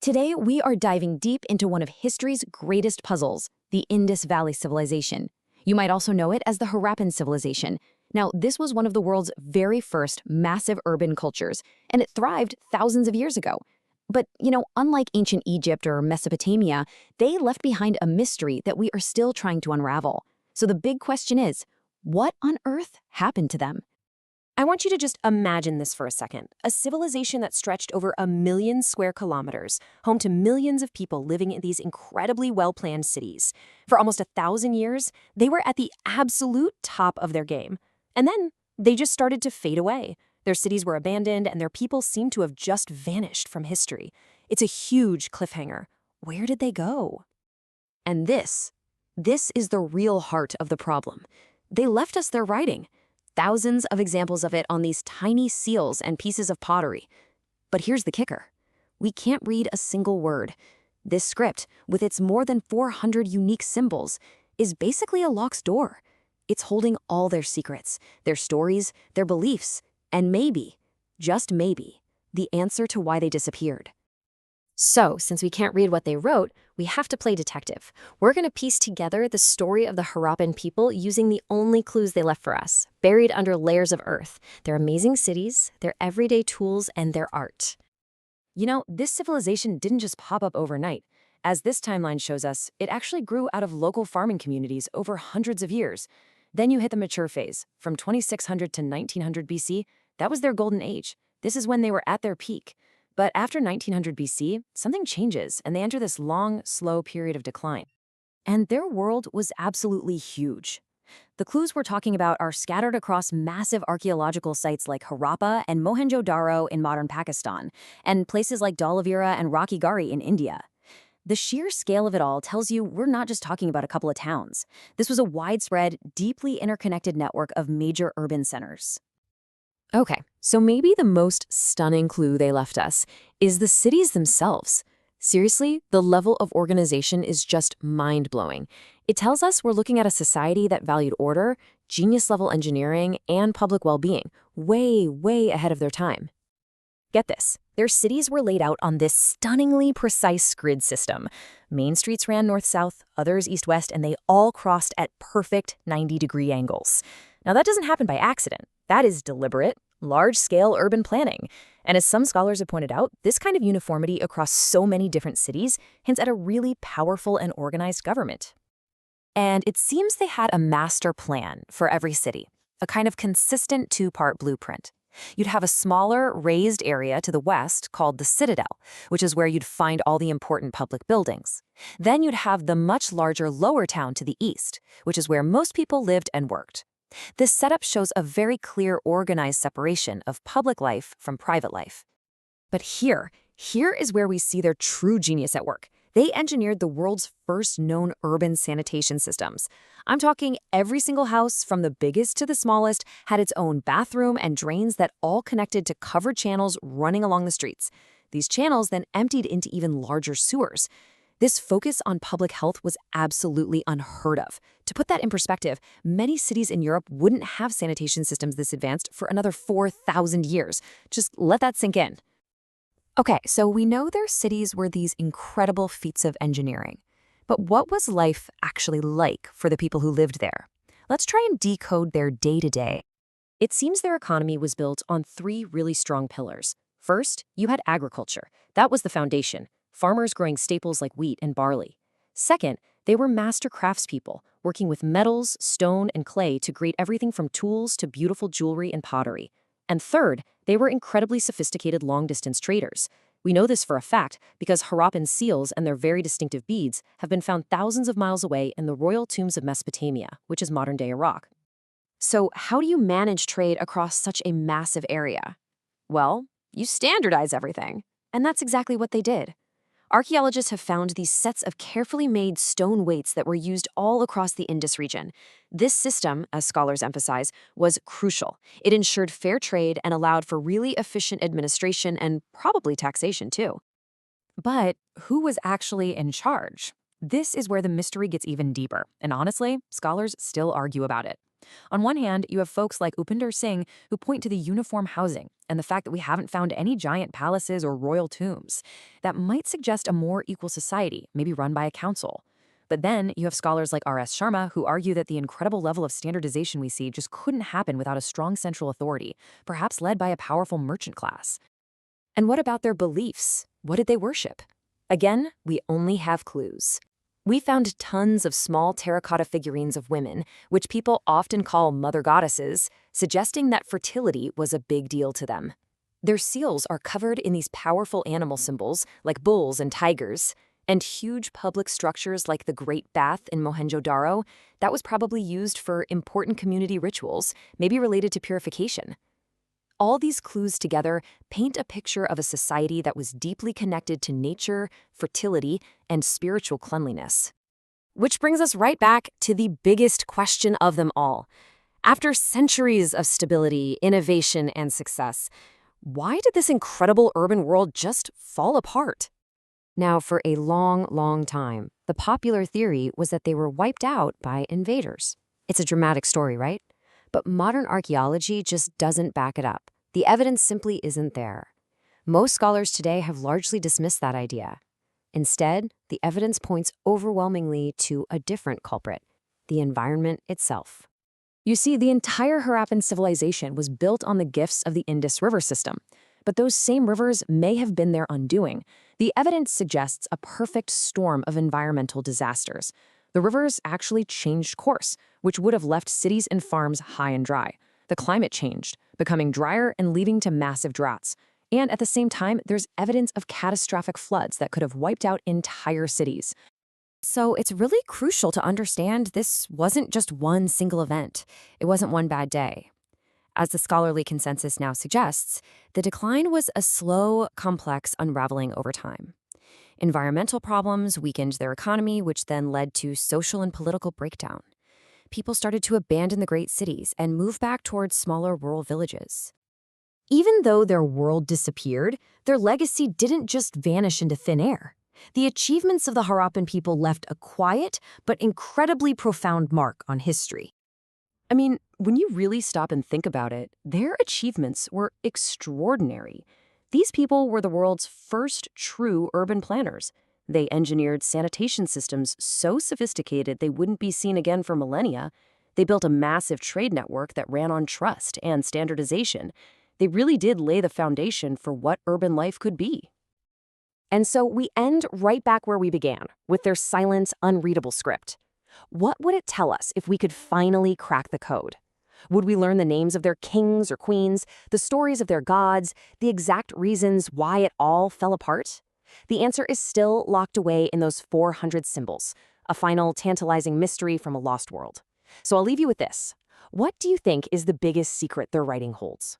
Today, we are diving deep into one of history's greatest puzzles, the Indus Valley civilization. You might also know it as the Harappan civilization. Now, this was one of the world's very first massive urban cultures, and it thrived thousands of years ago. But, unlike ancient Egypt or Mesopotamia, they left behind a mystery that we are still trying to unravel. So the big question is, what on earth happened to them? I want you to just imagine this for a second. A civilization that stretched over 1 million square kilometers, home to millions of people living in these incredibly well-planned cities. For almost 1,000 years, they were at the absolute top of their game. And then they just started to fade away. Their cities were abandoned and their people seemed to have just vanished from history. It's a huge cliffhanger. Where did they go? And this is the real heart of the problem. They left us their writing. Thousands of examples of it on these tiny seals and pieces of pottery. But here's the kicker. We can't read a single word. This script, with its more than 400 unique symbols, is basically a locked door. It's holding all their secrets, their stories, their beliefs, and maybe, just maybe, the answer to why they disappeared. So, since we can't read what they wrote, we have to play detective. We're going to piece together the story of the Harappan people using the only clues they left for us, buried under layers of earth, their amazing cities, their everyday tools, and their art. This civilization didn't just pop up overnight. As this timeline shows us, it actually grew out of local farming communities over hundreds of years. Then you hit the mature phase. From 2600 to 1900 BC, that was their golden age. This is when they were at their peak. But after 1900 BC, something changes, and they enter this long, slow period of decline. And their world was absolutely huge. The clues we're talking about are scattered across massive archaeological sites like Harappa and Mohenjo-daro in modern Pakistan, and places like Dhalavira and Rocky Gari in India. The sheer scale of it all tells you we're not just talking about a couple of towns. This was a widespread, deeply interconnected network of major urban centers. Okay, so maybe the most stunning clue they left us is the cities themselves. Seriously, the level of organization is just mind-blowing. It tells us we're looking at a society that valued order, genius-level engineering, and public well-being, way, way ahead of their time. Get this, their cities were laid out on this stunningly precise grid system. Main streets ran north-south, others east-west, and they all crossed at perfect 90-degree angles. Now, that doesn't happen by accident. That is deliberate, large-scale urban planning. And as some scholars have pointed out, this kind of uniformity across so many different cities hints at a really powerful and organized government. And it seems they had a master plan for every city, a kind of consistent two-part blueprint. You'd have a smaller, raised area to the west called the citadel, which is where you'd find all the important public buildings. Then you'd have the much larger lower town to the east, which is where most people lived and worked. This setup shows a very clear, organized separation of public life from private life. But here is where we see their true genius at work. They engineered the world's first known urban sanitation systems. I'm talking every single house, from the biggest to the smallest, had its own bathroom and drains that all connected to covered channels running along the streets. These channels then emptied into even larger sewers. This focus on public health was absolutely unheard of. To put that in perspective, many cities in Europe wouldn't have sanitation systems this advanced for another 4,000 years. Just let that sink in. Okay, so we know their cities were these incredible feats of engineering. But what was life actually like for the people who lived there? Let's try and decode their day-to-day. It seems their economy was built on 3 really strong pillars. First, you had agriculture. That was the foundation. Farmers growing staples like wheat and barley. Second, they were master craftspeople, working with metals, stone, and clay to create everything from tools to beautiful jewelry and pottery. And third, they were incredibly sophisticated long-distance traders. We know this for a fact because Harappan seals and their very distinctive beads have been found thousands of miles away in the royal tombs of Mesopotamia, which is modern-day Iraq. So how do you manage trade across such a massive area? Well, you standardize everything. And that's exactly what they did. Archaeologists have found these sets of carefully made stone weights that were used all across the Indus region. This system, as scholars emphasize, was crucial. It ensured fair trade and allowed for really efficient administration and probably taxation too. But who was actually in charge? This is where the mystery gets even deeper, and honestly, scholars still argue about it. On one hand, you have folks like Upinder Singh who point to the uniform housing and the fact that we haven't found any giant palaces or royal tombs. That might suggest a more equal society, maybe run by a council. But then you have scholars like R.S. Sharma who argue that the incredible level of standardization we see just couldn't happen without a strong central authority, perhaps led by a powerful merchant class. And what about their beliefs? What did they worship? Again, we only have clues. We found tons of small terracotta figurines of women, which people often call mother goddesses, suggesting that fertility was a big deal to them. Their seals are covered in these powerful animal symbols, like bulls and tigers, and huge public structures like the Great Bath in Mohenjo-daro, that was probably used for important community rituals, maybe related to purification. All these clues together paint a picture of a society that was deeply connected to nature, fertility, and spiritual cleanliness. Which brings us right back to the biggest question of them all. After centuries of stability, innovation, and success, why did this incredible urban world just fall apart? Now, for a long, long time, the popular theory was that they were wiped out by invaders. It's a dramatic story, right? But modern archaeology just doesn't back it up. The evidence simply isn't there. Most scholars today have largely dismissed that idea. Instead, the evidence points overwhelmingly to a different culprit, the environment itself. You see, the entire Harappan civilization was built on the gifts of the Indus River system. But those same rivers may have been their undoing. The evidence suggests a perfect storm of environmental disasters. The rivers actually changed course, which would have left cities and farms high and dry. The climate changed, becoming drier and leading to massive droughts. And at the same time, there's evidence of catastrophic floods that could have wiped out entire cities. So it's really crucial to understand this wasn't just one single event. It wasn't one bad day. As the scholarly consensus now suggests, the decline was a slow, complex unraveling over time. Environmental problems weakened their economy, which then led to social and political breakdown. People started to abandon the great cities and move back towards smaller rural villages. Even though their world disappeared, their legacy didn't just vanish into thin air. The achievements of the Harappan people left a quiet but incredibly profound mark on history. I mean, when you really stop and think about it, their achievements were extraordinary. These people were the world's first true urban planners. They engineered sanitation systems so sophisticated they wouldn't be seen again for millennia. They built a massive trade network that ran on trust and standardization. They really did lay the foundation for what urban life could be. And so we end right back where we began, with their silent, unreadable script. What would it tell us if we could finally crack the code? Would we learn the names of their kings or queens, the stories of their gods, the exact reasons why it all fell apart? The answer is still locked away in those 400 symbols, a final tantalizing mystery from a lost world. So I'll leave you with this. What do you think is the biggest secret their writing holds?